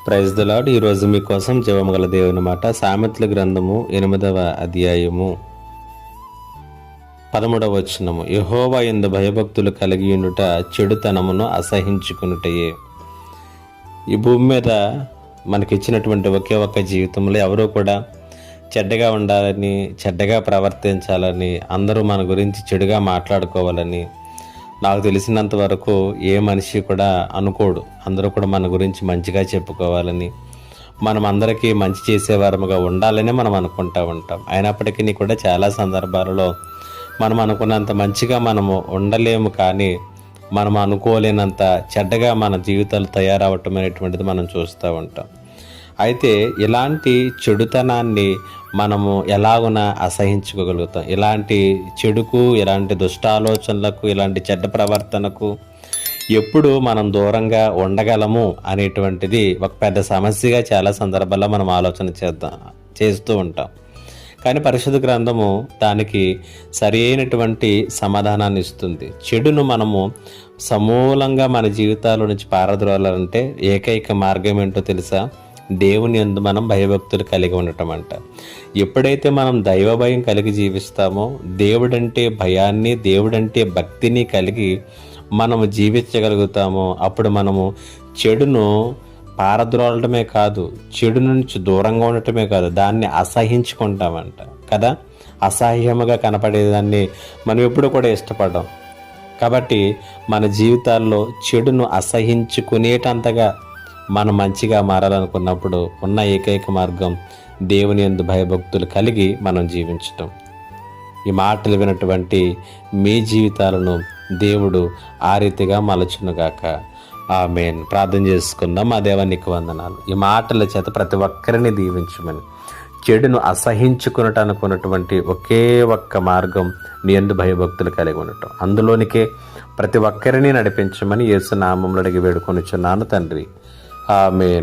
Praise the lord. ఈరోజు మీకోసం జీవము గల దేవుని మాట, సామెతల గ్రంథము 8వ అధ్యాయము 13వ వచనము. యెహోవా యందు భయభక్తులు కలిగి ఉండుట చెడుతనమును అసహించుకునుటయే. ఈ భూమి మీద మనకిచ్చినటువంటి ఒకే ఒక్క జీవితంలో ఎవరూ కూడా చెడ్డగా ఉండాలని, చెడ్డగా ప్రవర్తించాలని, అందరూ మన గురించి చెడుగా మాట్లాడుకోవాలని నాకు తెలిసినంత వరకు ఏ మనిషి కూడా అనుకోడు. అందరూ కూడా మన గురించి మంచిగా చెప్పుకోవాలని, మనం అందరికీ మంచి చేసేవారముగా ఉండాలని మనం అనుకుంటూ ఉంటాం. అయినప్పటికీ కూడా చాలా సందర్భాలలో మనం అనుకున్నంత మంచిగా మనము ఉండలేము, కానీ మనం అనుకోలేనంత చెడ్డగా మన జీవితాలు తయారవటం అనేటువంటిది మనం చూస్తూ ఉంటాం. అయితే ఇలాంటి చెడుతనాన్ని మనము ఎలాగున అసహించుకోగలుగుతాం? ఇలాంటి చెడుకు, ఇలాంటి దుష్టాలోచనలకు, ఇలాంటి చెడ్డ ప్రవర్తనకు ఎప్పుడు మనం దూరంగా ఉండగలము అనేటువంటిది ఒక పెద్ద సమస్యగా చాలా సందర్భాల్లో మనం ఆలోచన చేస్తూ ఉంటాం. కానీ పరిశుద్ధ గ్రంథము దానికి సరి అయినటువంటి సమాధానాన్ని ఇస్తుంది. చెడును మనము సమూలంగా మన జీవితాల నుంచి పారద్రోలాలంటే ఏకైక మార్గం ఏంటో తెలుసా? దేవుని యందు మనం భయభక్తులు కలిగి ఉండటం అంట. ఎప్పుడైతే మనం దైవ భయం కలిగి జీవిస్తామో, దేవుడంటే భయాన్ని, దేవుడంటే భక్తిని కలిగి మనము జీవించగలుగుతామో, అప్పుడు మనము చెడును పారద్రోలటమే కాదు, చెడు నుంచి దూరంగా ఉండటమే కాదు, దాన్ని అసహించుకుంటామంట కదా. అసహ్యముగా కనపడేదాన్ని మనం ఎప్పుడు కూడా ఇష్టపడ్డాం. కాబట్టి మన జీవితాల్లో చెడును అసహించుకునేటంతగా మనం మంచిగా మారాలనుకున్నప్పుడు ఉన్న ఏకైక మార్గం దేవుని యందు భయభక్తులు కలిగి మనం జీవించటం. ఈ మాటలు వినటువంటి మీ జీవితాలను దేవుడు ఆ రీతిగా మలచునుగాక. ఆమేన్. ప్రార్థన చేసుకుందాం. మా దేవానికి వందనాలు. ఈ మాటల చేత ప్రతి ఒక్కరిని దీవించమని, చెడును అసహించుకున్నటువంటి ఒకే ఒక్క మార్గం నీ యందు భయభక్తులు కలిగి ఉండటం, అందులోనికే ప్రతి ఒక్కరిని నడిపించమని యేసు నామములో అడిగి వేడుకొనుచున్నాను తండ్రి. ఆమేన్.